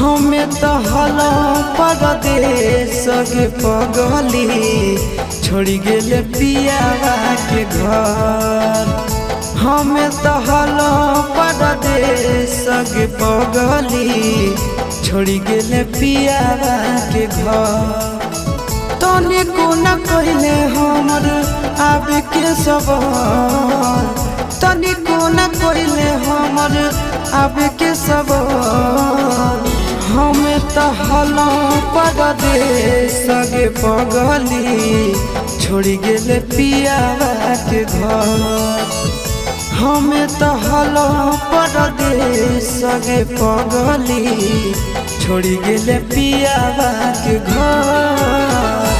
हमें तो हलो परदेश के पगली छोड़ी गेले पियावा के घर। हमें तो हलो परदेश के पगली छोड़ी गेले पियावा के घर। तनी को न कहले हमर आवे के सवाल, तनी को न कहले हमर आवे के सवाल। हमें तो हलो परदेश के पगली छोड़ी गेले पियावा के घर। हमें तो हलो परदेश के पगली छोड़ी गेले पियावा के घर।